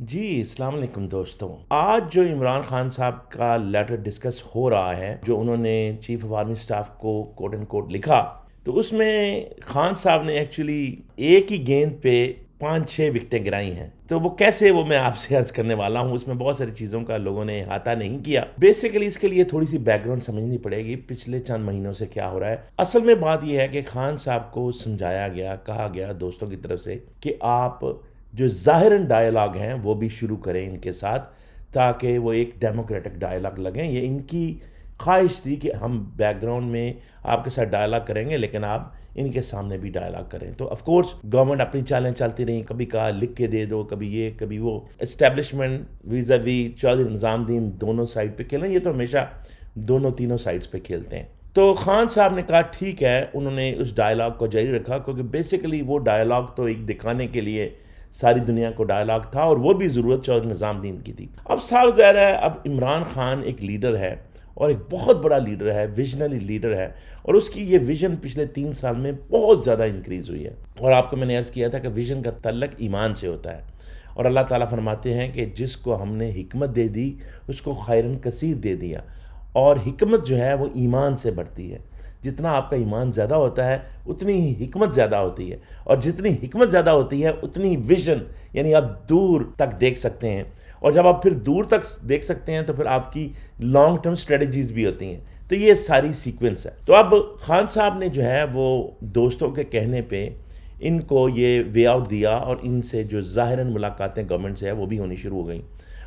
جی السلام علیکم دوستوں. آج جو عمران خان صاحب کا لیٹر ڈسکس ہو رہا ہے جو انہوں نے چیف آف آرمی سٹاف کو کوٹ اینڈ کوٹ لکھا، تو اس میں خان صاحب نے ایکچولی ایک ہی گیند پہ 5-6 وکٹیں گرائی ہیں. تو وہ کیسے، وہ میں آپ سے عرض کرنے والا ہوں. اس میں بہت ساری چیزوں کا لوگوں نے احاطہ نہیں کیا. بیسیکلی اس کے لیے تھوڑی سی بیک گراؤنڈ سمجھنی پڑے گی پچھلے چند مہینوں سے کیا ہو رہا ہے. اصل میں بات یہ ہے کہ خان صاحب کو سمجھایا گیا، کہا گیا دوستوں کی طرف سے کہ آپ جو ظاہراً ڈائلاگ ہیں وہ بھی شروع کریں ان کے ساتھ، تاکہ وہ ایک ڈیموکریٹک ڈائلاگ لگیں. یہ ان کی خواہش تھی کہ ہم بیک گراؤنڈ میں آپ کے ساتھ ڈائلاگ کریں گے لیکن آپ ان کے سامنے بھی ڈائلاگ کریں. تو آف کورس گورنمنٹ اپنی چالیں چلتی رہیں، کبھی کہا لکھ کے دے دو، کبھی یہ کبھی وہ. اسٹیبلشمنٹ ویزا وی چودھری نظام الدین دونوں سائڈ پہ کھیلیں، یہ تو ہمیشہ دونوں تینوں سائڈس پہ کھیلتے ہیں. تو خان صاحب نے کہا ٹھیک ہے، انہوں نے اس ڈائلاگ کو جاری رکھا کیونکہ بیسیکلی وہ ڈائلاگ تو ایک دکھانے کے لیے ساری دنیا کو ڈائلاگ تھا اور وہ بھی ضرورت چودھری نظام الدین کی تھی. اب صاف ظاہر ہے اب عمران خان ایک لیڈر ہے اور ایک بہت بڑا لیڈر ہے، ویژنری لیڈر ہے، اور اس کی یہ ویژن پچھلے 3 سال میں بہت زیادہ انکریز ہوئی ہے. اور آپ کو میں نے عرض کیا تھا کہ ویژن کا تعلق ایمان سے ہوتا ہے، اور اللہ تعالیٰ فرماتے ہیں کہ جس کو ہم نے حکمت دے دی اس کو خیرن کثیر دے دیا. اور حکمت جو ہے وہ ایمان سے بڑھتی ہے. جتنا آپ کا ایمان زیادہ ہوتا ہے اتنی ہی حکمت زیادہ ہوتی ہے، اور جتنی حکمت زیادہ ہوتی ہے اتنی ویژن، یعنی آپ دور تک دیکھ سکتے ہیں. اور جب آپ پھر دور تک دیکھ سکتے ہیں تو پھر آپ کی لانگ ٹرم سٹریٹجیز بھی ہوتی ہیں. تو یہ ساری سیکوینس ہے. تو اب خان صاحب نے جو ہے وہ دوستوں کے کہنے پہ ان کو یہ وے آؤٹ دیا، اور ان سے جو ظاہراً ملاقاتیں گورنمنٹ سے ہے وہ بھی ہونی شروع ہو گئیں.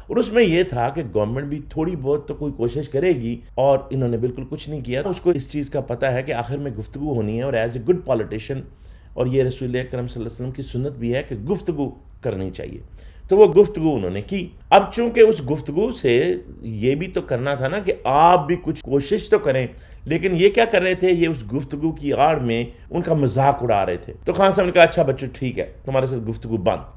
اور اس میں یہ تھا کہ گورنمنٹ بھی تھوڑی بہت تو کوئی کوشش کرے گی، اور انہوں نے بالکل کچھ نہیں کیا. اس کو اس چیز کا پتہ ہے کہ آخر میں گفتگو ہونی ہے، اور ایز اے گڈ پالیٹیشین، اور یہ رسول اکرم صلی اللہ علیہ وسلم کی سنت بھی ہے کہ گفتگو کرنی چاہیے. تو وہ گفتگو انہوں نے کی. اب چونکہ اس گفتگو سے یہ بھی تو کرنا تھا نا کہ آپ بھی کچھ کوشش تو کریں، لیکن یہ کیا کر رہے تھے، یہ اس گفتگو کی آڑ میں ان کا مذاق اڑا رہے تھے. تو خان صاحب نے کہا اچھا بچوں ٹھیک ہے، تمہارے ساتھ گفتگو بند.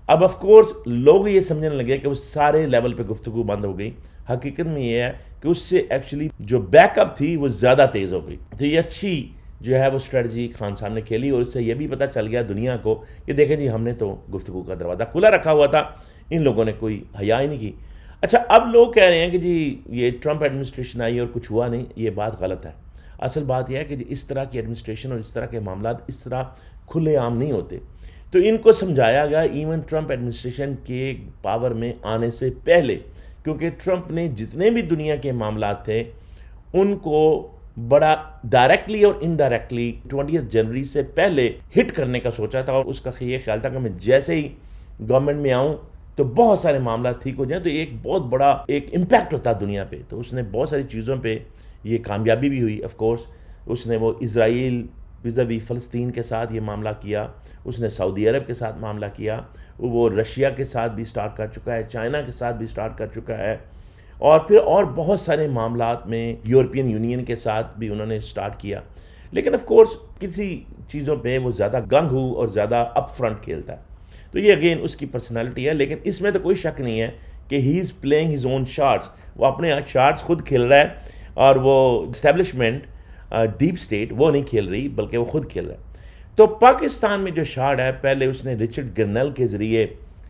اب آف کورس لوگ یہ سمجھنے لگے کہ وہ سارے لیول پہ گفتگو بند ہو گئی. حقیقت میں یہ ہے کہ اس سے ایکچولی جو بیک اپ تھی وہ زیادہ تیز ہو گئی. تو یہ اچھی جو ہے وہ اسٹریٹجی خان صاحب نے کھیلی، اور اس سے یہ بھی پتہ چل گیا دنیا کو کہ دیکھیں جی ہم نے تو گفتگو کا دروازہ کھلا رکھا ہوا تھا، ان لوگوں نے کوئی حیا ہی نہیں کی. اچھا اب لوگ کہہ رہے ہیں کہ جی یہ ٹرمپ ایڈمنسٹریشن آئی اور کچھ ہوا نہیں. یہ بات غلط ہے. اصل بات یہ ہے کہ جی اس طرح کی ایڈمنسٹریشن اور اس طرح کے معاملات اس طرح کھلے عام نہیں ہوتے. تو ان کو سمجھایا گیا ایون ٹرمپ ایڈمنسٹریشن کے پاور میں آنے سے پہلے، کیونکہ ٹرمپ نے جتنے بھی دنیا کے معاملات تھے ان کو بڑا ڈائریکٹلی اور انڈائریکٹلی 20 جنوری سے پہلے ہٹ کرنے کا سوچا تھا. اور اس کا یہ خیال تھا کہ میں جیسے ہی گورنمنٹ میں آؤں تو بہت سارے معاملات ٹھیک ہو جائیں، تو ایک بہت بڑا ایک امپیکٹ ہوتا دنیا پہ. تو اس نے بہت ساری چیزوں پہ یہ کامیابی بھی ہوئی. آف کورس اس نے وہ اسرائیل ویزاوی فلسطین کے ساتھ یہ معاملہ کیا، اس نے سعودی عرب کے ساتھ معاملہ کیا، وہ رشیا کے ساتھ بھی سٹارٹ کر چکا ہے، چائنا کے ساتھ بھی سٹارٹ کر چکا ہے، اور پھر اور بہت سارے معاملات میں یورپین یونین کے ساتھ بھی انہوں نے سٹارٹ کیا. لیکن آف کورس کسی چیزوں پہ وہ زیادہ گنگ ہو اور زیادہ اپ فرنٹ کھیلتا ہے. تو یہ اگین اس کی پرسنالٹی ہے. لیکن اس میں تو کوئی شک نہیں ہے کہ he is playing his own shots. وہ اپنے شارٹس خود کھیل رہا ہے، اور وہ اسٹیبلشمنٹ ڈیپ سٹیٹ وہ نہیں کھیل رہی بلکہ وہ خود کھیل رہا ہے. تو پاکستان میں جو شارٹ ہے پہلے اس نے رچرڈ گرنل کے ذریعے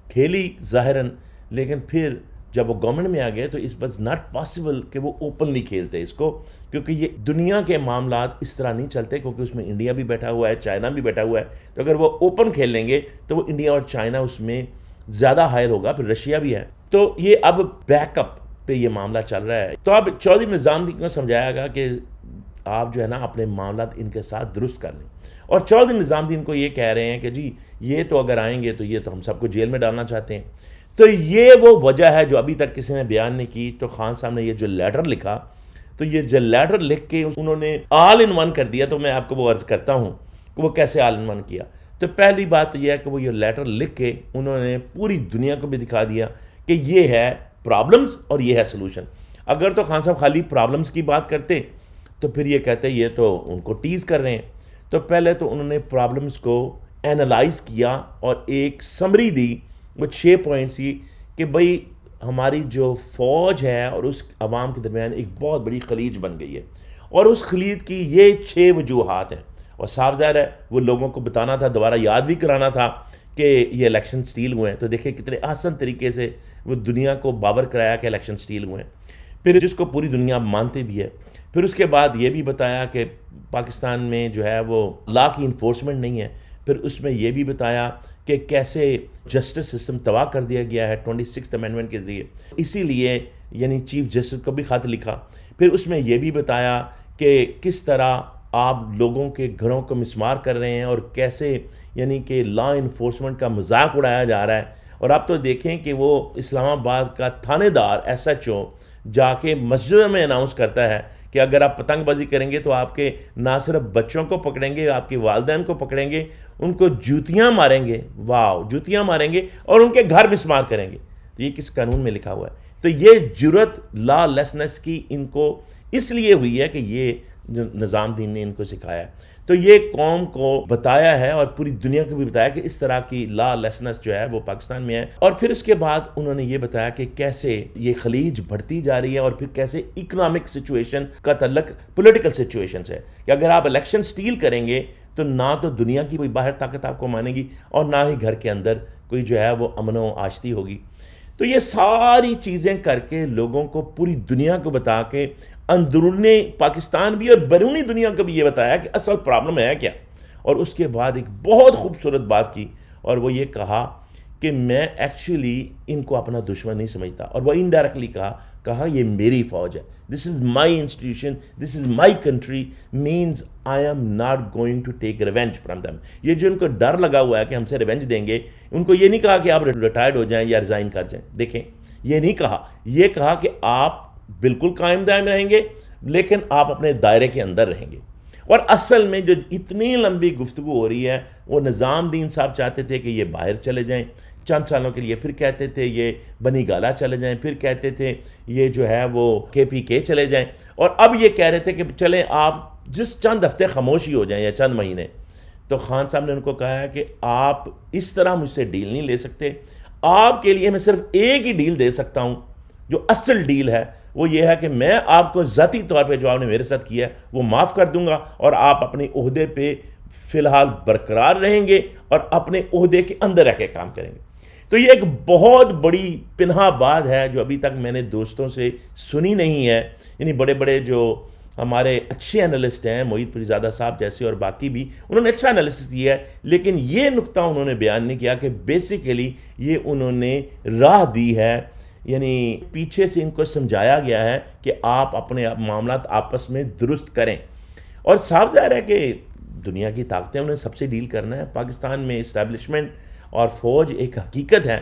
کھیلی ظاہراً، لیکن پھر جب وہ گورنمنٹ میں آ گئے تو اس واز ناٹ پاسبل کہ وہ اوپنلی کھیلتے اس کو، کیونکہ یہ دنیا کے معاملات اس طرح نہیں چلتے، کیونکہ اس میں انڈیا بھی بیٹھا ہوا ہے، چائنا بھی بیٹھا ہوا ہے. تو اگر وہ اوپن کھیل لیں گے تو وہ انڈیا اور چائنا اس میں زیادہ ہائر ہوگا، پھر رشیا بھی ہے. تو یہ اب بیک اپ پہ یہ معاملہ چل رہا ہے. تو اب چودھری نظام الدین کو سمجھایا گیا کہ آپ جو ہے نا اپنے معاملات ان کے ساتھ درست کر لیں. اور چودھری نظام الدین کو یہ کہہ رہے ہیں کہ جی یہ تو اگر آئیں گے تو یہ تو ہم سب کو جیل میں ڈالنا چاہتے ہیں. تو یہ وہ وجہ ہے جو ابھی تک کسی نے بیان نہیں کی. تو خان صاحب نے یہ جو لیٹر لکھا، تو یہ جو لیٹر لکھ کے انہوں نے آل ان ون کر دیا. تو میں آپ کو وہ عرض کرتا ہوں کہ وہ کیسے آل ان ون کیا. تو پہلی بات تو یہ ہے کہ وہ یہ لیٹر لکھ کے انہوں نے پوری دنیا کو بھی دکھا دیا کہ یہ ہے پرابلمز اور یہ ہے سلوشن. اگر تو خان صاحب خالی پرابلمز کی بات کرتے تو پھر یہ کہتے یہ تو ان کو ٹیز کر رہے ہیں. تو پہلے تو انہوں نے پرابلمز کو اینالائز کیا اور ایک سمری دی، وہ 6 پوائنٹس کی کہ بھئی ہماری جو فوج ہے اور اس عوام کے درمیان ایک بہت بڑی خلیج بن گئی ہے، اور اس خلیج کی یہ 6 وجوہات ہیں. اور صاف ظاہر ہے وہ لوگوں کو بتانا تھا، دوبارہ یاد بھی کرانا تھا کہ یہ الیکشن سٹیل ہوئے ہیں، تو دیکھیں کتنے آسان طریقے سے وہ دنیا کو باور کرایا کہ الیکشن سٹیل ہوئے ہیں، پھر جس کو پوری دنیا مانتے بھی ہے. پھر اس کے بعد یہ بھی بتایا کہ پاکستان میں جو ہے وہ لا کی انفورسمنٹ نہیں ہے. پھر اس میں یہ بھی بتایا کہ کیسے جسٹس سسٹم تباہ کر دیا گیا ہے 26th امینڈمنٹ کے ذریعے، اسی لیے یعنی چیف جسٹس کو بھی خط لکھا. پھر اس میں یہ بھی بتایا کہ کس طرح آپ لوگوں کے گھروں کو مسمار کر رہے ہیں اور کیسے یعنی کہ لا انفورسمنٹ کا مذاق اڑایا جا رہا ہے. اور آپ تو دیکھیں کہ وہ اسلام آباد کا تھانے دار ایس ایچ او جا کے مسجد میں اناؤنس کرتا ہے کہ اگر آپ پتنگ بازی کریں گے تو آپ کے نہ صرف بچوں کو پکڑیں گے، آپ کے والدین کو پکڑیں گے، ان کو جوتیاں ماریں گے، واو جوتیاں ماریں گے، اور ان کے گھر مسمار کریں گے. تو یہ کس قانون میں لکھا ہوا ہے؟ تو یہ جرت لا لیسنس کی ان کو اس لیے ہوئی ہے کہ یہ نظام دین نے ان کو سکھایا ہے. تو یہ قوم کو بتایا ہے اور پوری دنیا کو بھی بتایا کہ اس طرح کی لا لیسنس جو ہے وہ پاکستان میں ہے. اور پھر اس کے بعد انہوں نے یہ بتایا کہ کیسے یہ خلیج بڑھتی جا رہی ہے اور پھر کیسے اکنامک سچویشن کا تعلق پولیٹیکل سچویشن سے، کہ اگر آپ الیکشن سٹیل کریں گے تو نہ تو دنیا کی کوئی باہر طاقت آپ کو مانے گی اور نہ ہی گھر کے اندر کوئی جو ہے وہ امن و آشتی ہوگی. تو یہ ساری چیزیں کر کے لوگوں کو پوری دنیا کو بتا کے اندرون پاکستان بھی اور بیرونی دنیا کو بھی یہ بتایا کہ اصل پرابلم ہے کیا. اور اس کے بعد ایک بہت خوبصورت بات کی اور وہ یہ کہا کہ میں ایکچولی ان کو اپنا دشمن نہیں سمجھتا، اور وہ انڈائریکٹلی کہا یہ میری فوج ہے، this is my institution, this is my country, means I am not going to take revenge from them. یہ جو ان کو ڈر لگا ہوا ہے کہ ہم سے ریونج دیں گے، ان کو یہ نہیں کہا کہ آپ ریٹائرڈ ہو جائیں یا ریزائن کر جائیں. دیکھیں یہ نہیں کہا، یہ کہا کہ آپ بالکل قائم دائم رہیں گے لیکن آپ اپنے دائرے کے اندر رہیں گے. اور اصل میں جو اتنی لمبی گفتگو ہو رہی ہے وہ نظام دین صاحب چاہتے تھے کہ یہ باہر چلے جائیں چند سالوں کے لیے، پھر کہتے تھے یہ بنی گالا چلے جائیں، پھر کہتے تھے یہ جو ہے وہ KPK چلے جائیں، اور اب یہ کہہ رہے تھے کہ چلیں آپ جس چند ہفتے خاموشی ہو جائیں یا چند مہینے. تو خان صاحب نے ان کو کہا ہے کہ آپ اس طرح مجھ سے ڈیل نہیں لے سکتے، آپ کے لیے میں صرف ایک ہی ڈیل دے سکتا ہوں جو اصل ڈیل ہے، وہ یہ ہے کہ میں آپ کو ذاتی طور پہ جو آپ نے میرے ساتھ کیا ہے وہ معاف کر دوں گا، اور آپ اپنے عہدے پہ فی الحال برقرار رہیں گے اور اپنے عہدے کے اندر رہ کے کام کریں گے. تو یہ ایک بہت بڑی پنہا بات ہے جو ابھی تک میں نے دوستوں سے سنی نہیں ہے. یعنی بڑے بڑے جو ہمارے اچھے انالسٹ ہیں، معید پیرزادہ صاحب جیسے اور باقی بھی، انہوں نے اچھا انالیسس کیا ہے، لیکن یہ نقطہ انہوں نے بیان نہیں کیا کہ بیسیکلی یہ انہوں نے راہ دی ہے، یعنی پیچھے سے ان کو سمجھایا گیا ہے کہ آپ اپنے معاملات آپس میں درست کریں. اور صاف ظاہر ہے کہ دنیا کی طاقتیں انہیں سب سے ڈیل کرنا ہے. پاکستان میں اسٹیبلشمنٹ اور فوج ایک حقیقت ہے،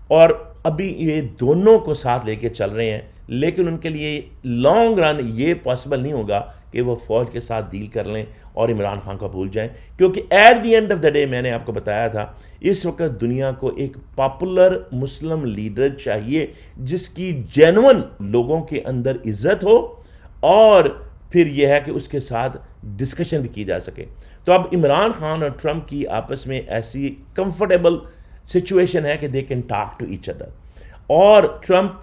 اور ابھی یہ دونوں کو ساتھ لے کے چل رہے ہیں، لیکن ان کے لیے لانگ رن یہ پاسبل نہیں ہوگا کہ وہ فوج کے ساتھ ڈیل کر لیں اور عمران خان کو بھول جائیں، کیونکہ at the end of the day میں نے آپ کو بتایا تھا اس وقت دنیا کو ایک پاپولر مسلم لیڈر چاہیے جس کی جینون لوگوں کے اندر عزت ہو، اور پھر یہ ہے کہ اس کے ساتھ ڈسکشن بھی کی جا سکے. تو اب عمران خان اور ٹرمپ کی آپس میں ایسی کمفرٹیبل سچویشن ہے کہ they can talk to each other, اور ٹرمپ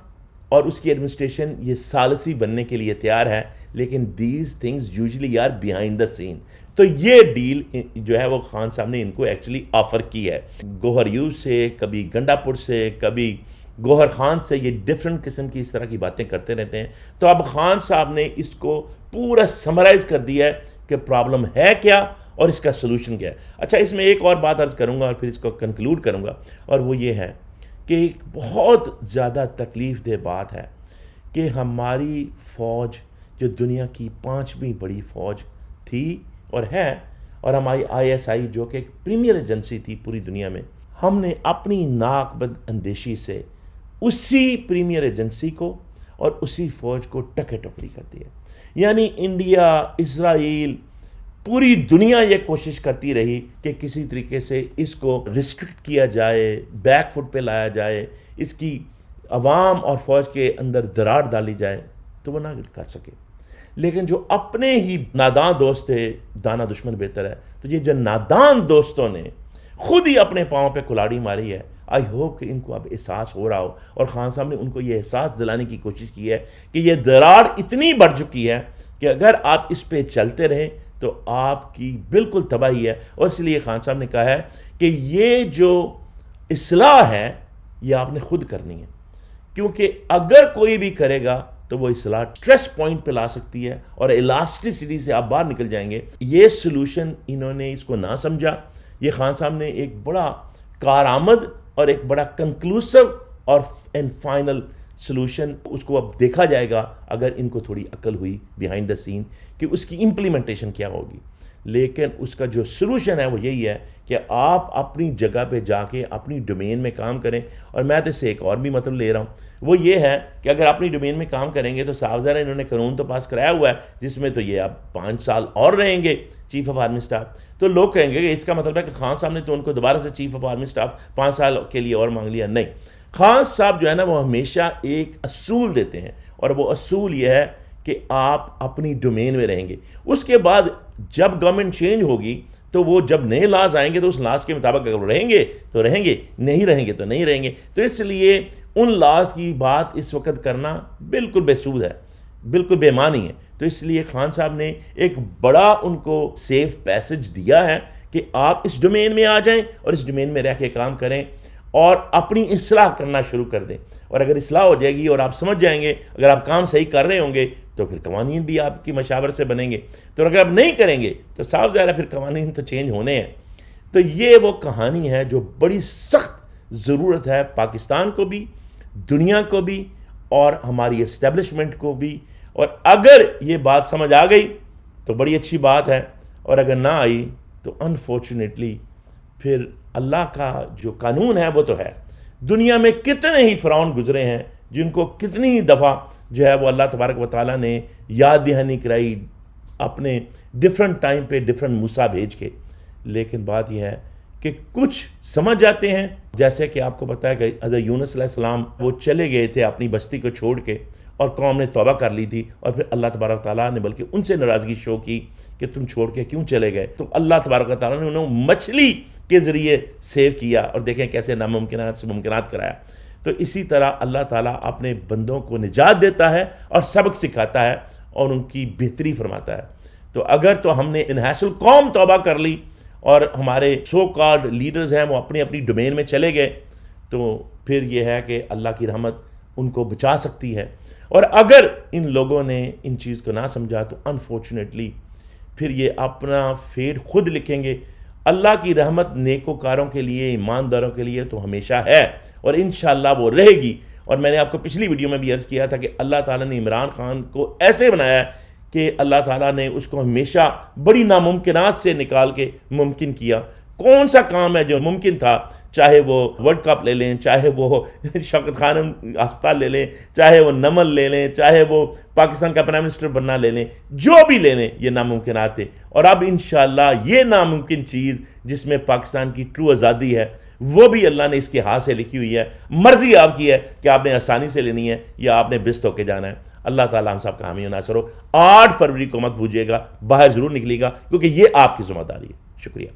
اور اس کی ایڈمنسٹریشن یہ ثالثی بننے کے لیے تیار ہے، لیکن these things usually are behind the scene. تو یہ ڈیل جو ہے وہ خان صاحب نے ان کو ایکچولی آفر کی ہے. گوہر یو سے، کبھی گنڈا پور سے، کبھی گوہر خان سے، یہ ڈیفرنٹ قسم کی اس طرح کی باتیں کرتے رہتے ہیں. تو اب خان صاحب نے اس کو پورا سمرائز کر دیا ہے کہ پرابلم ہے کیا اور اس کا سلوشن کیا ہے. اچھا، اس میں ایک اور بات عرض کروں گا اور پھر اس کو کنکلوڈ کروں گا، اور وہ یہ ہے کہ ایک بہت زیادہ تکلیف دہ بات ہے کہ ہماری فوج جو دنیا کی 5ویں بڑی فوج تھی اور ہے، اور ہماری ISI جو کہ ایک پریمیئر ایجنسی تھی پوری دنیا میں، ہم نے اپنی ناک بد اندیشی سے اسی پریمیئر ایجنسی کو اور اسی فوج کو ٹکے ٹکڑی کر دیا. یعنی انڈیا، اسرائیل، پوری دنیا یہ کوشش کرتی رہی کہ کسی طریقے سے اس کو ریسٹرکٹ کیا جائے، بیک فٹ پہ لایا جائے، اس کی عوام اور فوج کے اندر دراڑ ڈالی جائے، تو وہ نہ کر سکے. لیکن جو اپنے ہی نادان دوست تھے، دانا دشمن بہتر ہے، تو یہ جو نادان دوستوں نے خود ہی اپنے پاؤں پہ کلاڑی ماری ہے، آئی ہوپ کہ ان کو اب احساس ہو رہا ہو، اور خان صاحب نے ان کو یہ احساس دلانے کی کوشش کی ہے کہ یہ دراڑ اتنی بڑھ چکی ہے کہ اگر آپ اس پہ چلتے رہیں تو آپ کی بالکل تباہی ہے. اور اس لیے خان صاحب نے کہا ہے کہ یہ جو اصلاح ہے یہ آپ نے خود کرنی ہے, کیونکہ اگر کوئی بھی کرے گا تو وہ اصلاح اسٹریس پوائنٹ پہ لا سکتی ہے اور الاسٹیسٹی سے آپ باہر نکل جائیں گے. یہ سلوشن انہوں نے اس کو نہ سمجھا. یہ خان صاحب نے ایک بڑا کارآمد اور ایک بڑا کنکلوسو اور فائنل سلوشن, اس کو اب دیکھا جائے گا اگر ان کو تھوڑی عقل ہوئی بیہائنڈ دا سین کہ اس کی امپلیمنٹیشن کیا ہوگی. لیکن اس کا جو سلوشن ہے وہ یہی ہے کہ آپ اپنی جگہ پہ جا کے اپنی ڈومین میں کام کریں. اور میں تو اس سے ایک اور بھی مطلب لے رہا ہوں, وہ یہ ہے کہ اگر اپنی ڈومین میں کام کریں گے تو صاف ظاہر ہے انہوں نے قانون تو پاس کرایا ہوا ہے جس میں تو یہ اب 5 سال اور رہیں گے چیف آف آرمی اسٹاف. تو لوگ کہیں گے کہ اس کا مطلب ہے کہ خان صاحب نے تو ان کو دوبارہ سے چیف آف آرمی اسٹاف 5 سال کے لیے اور مانگ لیا. نہیں, خان صاحب جو ہے نا وہ ہمیشہ ایک اصول دیتے ہیں, اور وہ اصول یہ ہے کہ آپ اپنی ڈومین میں رہیں گے. اس کے بعد جب گورنمنٹ چینج ہوگی تو وہ جب نئے لاز آئیں گے تو اس لاز کے مطابق اگر رہیں گے تو رہیں گے, نہیں رہیں گے تو نہیں رہیں گے. تو اس لیے ان لاز کی بات اس وقت کرنا بالکل بے سود ہے, بالکل بے معنی ہے. تو اس لیے خان صاحب نے ایک بڑا ان کو سیف پیسج دیا ہے کہ آپ اس ڈومین میں آ جائیں اور اس ڈومین میں رہ کے کام کریں اور اپنی اصلاح کرنا شروع کر دیں. اور اگر اصلاح ہو جائے گی اور آپ سمجھ جائیں گے, اگر آپ کام صحیح کر رہے ہوں گے تو پھر قوانین بھی آپ کی مشاورت سے بنیں گے. تو اگر آپ نہیں کریں گے تو صاف ظاہر ہے پھر قوانین تو چینج ہونے ہیں. تو یہ وہ کہانی ہے جو بڑی سخت ضرورت ہے پاکستان کو بھی, دنیا کو بھی, اور ہماری اسٹیبلشمنٹ کو بھی. اور اگر یہ بات سمجھ آ گئی تو بڑی اچھی بات ہے, اور اگر نہ آئی تو انفارچونیٹلی پھر اللہ کا جو قانون ہے وہ تو ہے. دنیا میں کتنے ہی فرعون گزرے ہیں جن کو کتنی ہی دفعہ جو ہے وہ اللہ تبارک و تعالیٰ نے یاد دہانی کرائی اپنے ڈیفرنٹ ٹائم پہ ڈیفرنٹ موسیٰ بھیج کے. لیکن بات یہ ہے کہ کچھ سمجھ جاتے ہیں, جیسے کہ آپ کو پتہ ہے کہ حضرت یونس علیہ السلام وہ چلے گئے تھے اپنی بستی کو چھوڑ کے, اور قوم نے توبہ کر لی تھی, اور پھر اللہ تبارک و تعالیٰ نے بلکہ ان سے ناراضگی شو کی کہ تم چھوڑ کے کیوں چلے گئے. تو اللہ تبارک و تعالیٰ نے انہوں مچھلی کے ذریعے سیو کیا, اور دیکھیں کیسے ناممکنات سے ممکنات کرایا. تو اسی طرح اللہ تعالیٰ اپنے بندوں کو نجات دیتا ہے اور سبق سکھاتا ہے اور ان کی بہتری فرماتا ہے. تو اگر تو ہم نے انحاصل قوم توبہ کر لی اور ہمارے سو کارڈ لیڈرز ہیں وہ اپنی اپنی ڈومین میں چلے گئے, تو پھر یہ ہے کہ اللہ کی رحمت ان کو بچا سکتی ہے. اور اگر ان لوگوں نے ان چیز کو نہ سمجھا تو انفارچونیٹلی پھر یہ اپنا فیٹ خود لکھیں گے. اللہ کی رحمت نیکوکاروں کے لیے, ایمانداروں کے لیے تو ہمیشہ ہے, اور انشاءاللہ وہ رہے گی. اور میں نے آپ کو پچھلی ویڈیو میں بھی عرض کیا تھا کہ اللہ تعالیٰ نے عمران خان کو ایسے بنایا ہے کہ اللہ تعالیٰ نے اس کو ہمیشہ بڑی ناممکنات سے نکال کے ممکن کیا. کون سا کام ہے جو ممکن تھا, چاہے وہ ورلڈ کپ لے لیں, چاہے وہ شوکت خانم ہسپتال لے لیں, چاہے وہ نمل لے لیں, چاہے وہ پاکستان کا پرائم منسٹر بننا لے لیں, جو بھی لے لیں, یہ ناممکنات تھے. اور اب انشاءاللہ یہ ناممکن چیز جس میں پاکستان کی ٹرو آزادی ہے وہ بھی اللہ نے اس کے ہاتھ سے لکھی ہوئی ہے. مرضی آپ کی ہے کہ آپ نے آسانی سے لینی ہے یا آپ نے بست ہو کے جانا ہے. اللہ تعالیٰ ہم سب کا حامی و ناصر ہو. 8 فروری کو مت بھولیے گا, باہر ضرور نکلیے گا کیونکہ یہ آپ کی ذمہ داری ہے. شکریہ.